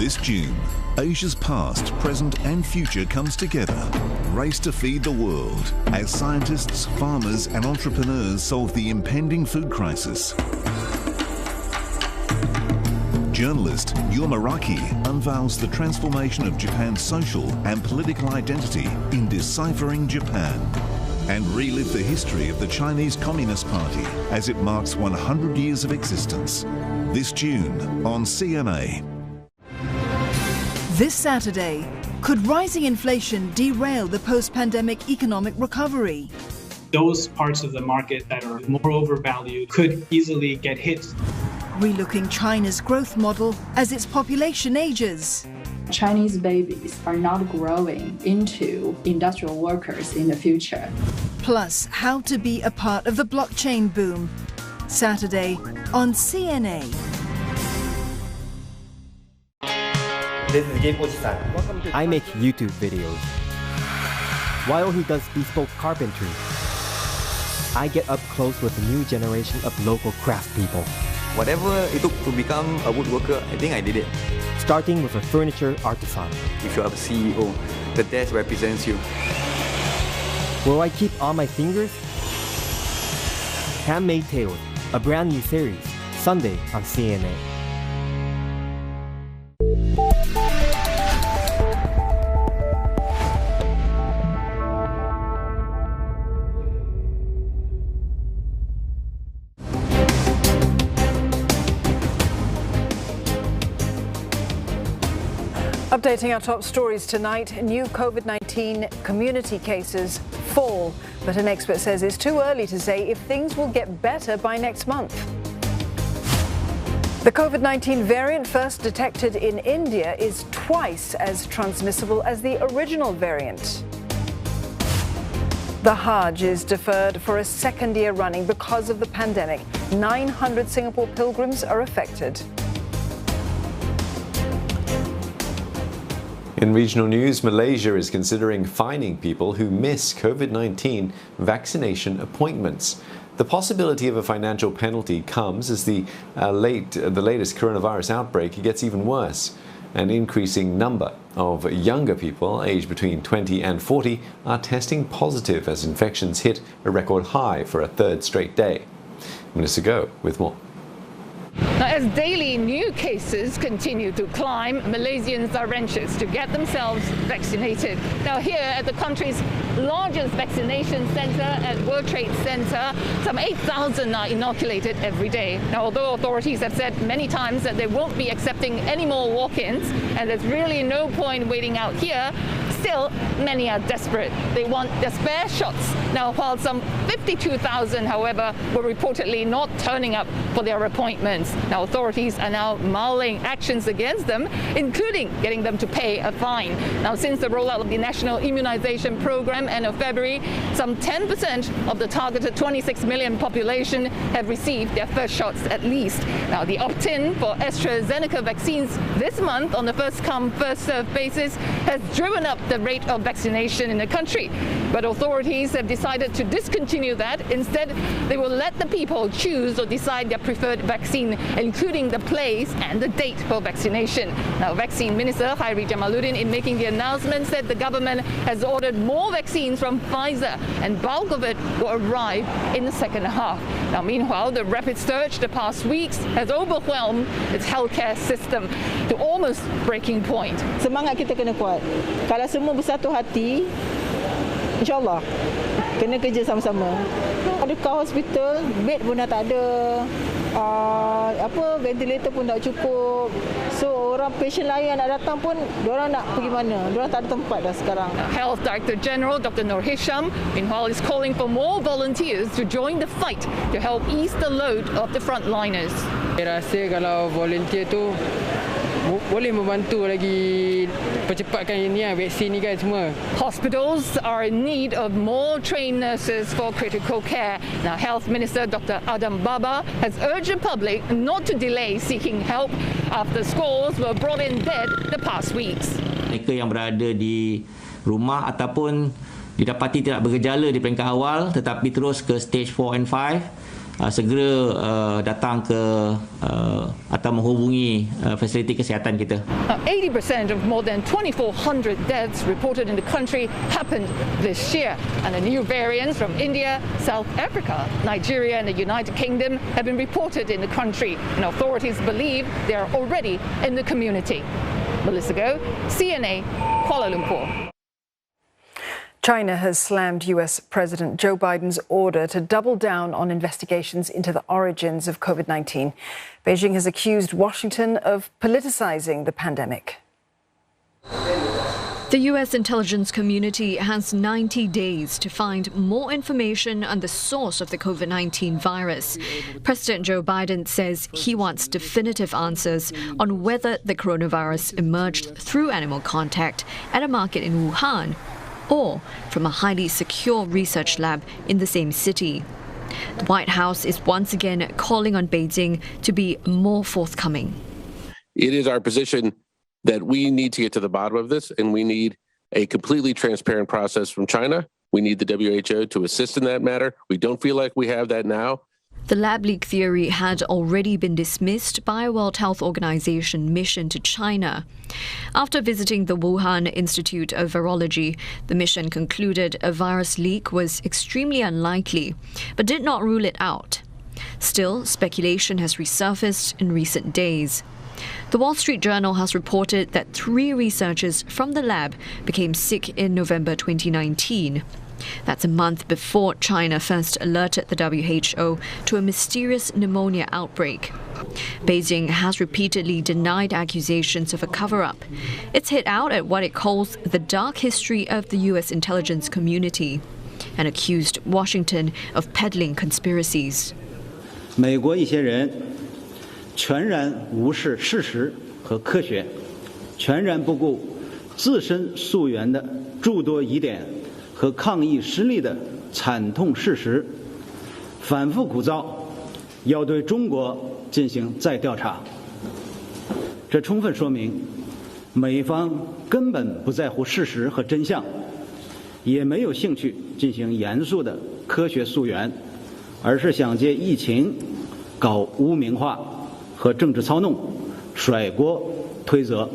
This June, Asia's past, present and future comes together. Race to feed the world as scientists, farmers and entrepreneurs solve the impending food crisis. Journalist Yuma Raki unveils the transformation of Japan's social and political identity in Deciphering Japan, and relive the history of the Chinese Communist Party as it marks 100 years of existence. This June on CMA. This Saturday, could rising inflation derail the post-pandemic economic recovery? Those parts of the market that are more overvalued could easily get hit. Relooking China's growth model as its population ages. Chinese babies are not growing into industrial workers in the future. Plus, how to be a part of the blockchain boom. Saturday on CNA. This is Game Oji-san. I make YouTube videos. While he does bespoke carpentry, I get up close with a new generation of local craftspeople. Whatever it took to become a woodworker, I think I did it. Starting with a furniture artisan. If you are a CEO, the desk represents you. Will I keep on my fingers? Handmade Tales, a brand new series, Sunday on CNA. Updating our top stories tonight, new COVID-19 community cases fall, but an expert says it's too early to say if things will get better by next month. The COVID-19 variant first detected in India is twice as transmissible as the original variant. The Hajj is deferred for a second year running because of the pandemic. 900 Singapore pilgrims are affected. In regional news, Malaysia is considering fining people who miss COVID-19 vaccination appointments. The possibility of a financial penalty comes as the latest coronavirus outbreak gets even worse. An increasing number of younger people aged between 20 and 40 are testing positive as infections hit a record high for a third straight day. Minister Goh with more. Now, as daily new cases continue to climb, Malaysians are anxious to get themselves vaccinated. Now, here at the country's largest vaccination centre at World Trade Center, some 8,000 are inoculated every day. Now, although authorities have said many times that they won't be accepting any more walk-ins, and there's really no point waiting out here, still, many are desperate. They want their spare shots. Now, while some 52,000, however, were reportedly not turning up for their appointments. Now, authorities are now mulling actions against them, including getting them to pay a fine. Now, since the rollout of the National Immunisation Programme end of February, some 10% of the targeted 26 million population have received their first shots at least. Now, the opt-in for AstraZeneca vaccines this month on the first-come, first-served basis has driven up the rate of vaccination in the country. But authorities have decided to discontinue that. Instead, they will let the people choose or decide their preferred vaccine, including the place and the date for vaccination. Now, Vaccine Minister Khairi Jamaluddin, in making the announcement, said the government has ordered more vaccines from Pfizer, and bulk of it will arrive in the second half. Now, meanwhile, the rapid surge the past weeks has overwhelmed its healthcare system to almost breaking point. Semangat kita kena kuat. Kalau semua bersatu hati, insyaAllah kena kerja sama-sama. Dekat hospital, bed pun dah tak ada, ventilator pun tak cukup. So orang patient lain nak datang pun, diorang nak pergi mana? Diorang tak ada tempat dah sekarang. Health Director General Dr. Nur Hisham, meanwhile, is calling for more volunteers to join the fight to help ease the load of the frontliners. Saya rasa kalau volunteer tu boleh membantu lagi percepatkan ini vaksin ni kan semua. Hospitals are in need of more trained nurses for critical care. Now, Health Minister Dr. Adam Baba has urged the public not to delay seeking help after scores were brought in dead the past weeks. Mereka yang berada di rumah ataupun didapati tidak bergejala di peringkat awal tetapi terus ke stage 4 and 5, segera datang ke atau menghubungi fasiliti kesihatan kita. 80% of more than 2,400 deaths reported in the country happened this year. And the new variants from India, South Africa, Nigeria and the United Kingdom have been reported in the country. And authorities believe they are already in the community. Melissa Go, CNA, Kuala Lumpur. China has slammed US President Joe Biden's order to double down on investigations into the origins of COVID-19. Beijing has accused Washington of politicizing the pandemic. The US intelligence community has 90 days to find more information on the source of the COVID-19 virus. President Joe Biden says he wants definitive answers on whether the coronavirus emerged through animal contact at a market in Wuhan or from a highly secure research lab in the same city. The White House is once again calling on Beijing to be more forthcoming. It is our position that we need to get to the bottom of this, and we need a completely transparent process from China. We need the WHO to assist in that matter. We don't feel like we have that now. The lab leak theory had already been dismissed by a World Health Organization mission to China. After visiting the Wuhan Institute of Virology, the mission concluded a virus leak was extremely unlikely, but did not rule it out. Still, speculation has resurfaced in recent days. The Wall Street Journal has reported that 3 researchers from the lab became sick in November 2019. That's a month before China first alerted the WHO to a mysterious pneumonia outbreak. Beijing has repeatedly denied accusations of a cover-up. It's hit out at what it calls the dark history of the US intelligence community and accused Washington of peddling conspiracies. 美国一些人全然无视事实和科学，全然不顾自身溯源的诸多疑点和抗疫失利的惨痛事实，反复鼓噪要对中国进行再调查。这充分说明，美方根本不在乎事实和真相，也没有兴趣进行严肃的科学溯源，而是想借疫情搞污名化和政治操弄，甩锅推责。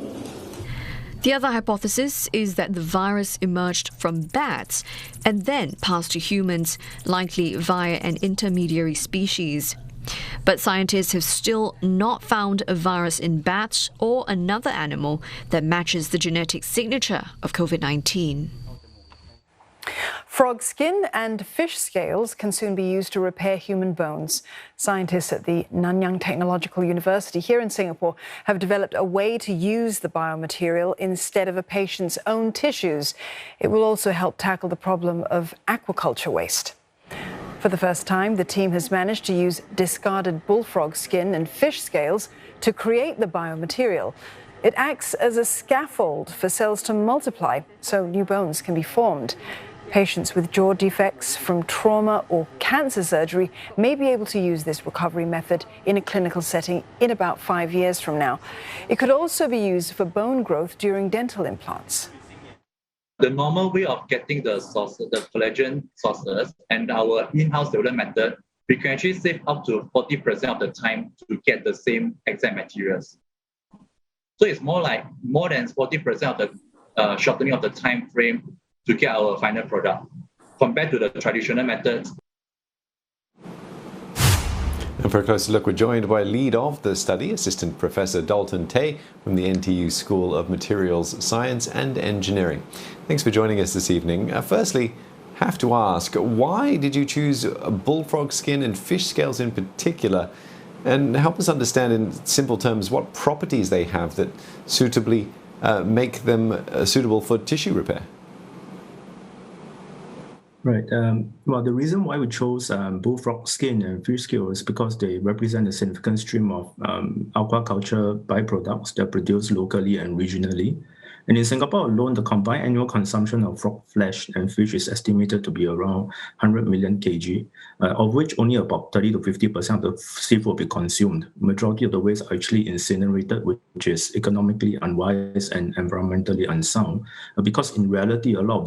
The other hypothesis is that the virus emerged from bats and then passed to humans, likely via an intermediary species. But scientists have still not found a virus in bats or another animal that matches the genetic signature of COVID-19. Frog skin and fish scales can soon be used to repair human bones. Scientists at the Nanyang Technological University here in Singapore have developed a way to use the biomaterial instead of a patient's own tissues. It will also help tackle the problem of aquaculture waste. For the first time, the team has managed to use discarded bullfrog skin and fish scales to create the biomaterial. It acts as a scaffold for cells to multiply so new bones can be formed. Patients with jaw defects from trauma or cancer surgery may be able to use this recovery method in a clinical setting in about 5 years from now. It could also be used for bone growth during dental implants. The normal way of getting the sources, the collagen sources, and our in-house development method, we can actually save up to 40% of the time to get the same exact materials. So it's more than 40% of the shortening of the time frame to get our final product compared to the traditional methods. And for a closer look, we're joined by lead of the study, Assistant Professor Dalton Tay from the NTU School of Materials Science and Engineering. Thanks for joining us this evening. Firstly, have to ask, why did you choose bullfrog skin and fish scales in particular? And help us understand in simple terms what properties they have that suitably make them suitable for tissue repair. Right. Well, the reason why we chose bullfrog skin and fish scales is because they represent a significant stream of aquaculture byproducts that are produced locally and regionally. And in Singapore alone, the combined annual consumption of frog flesh and fish is estimated to be around 100 million kg, of which only about 30 to 50% of the seafood will be consumed. Majority of the waste are actually incinerated, which is economically unwise and environmentally unsound, because in reality, a lot of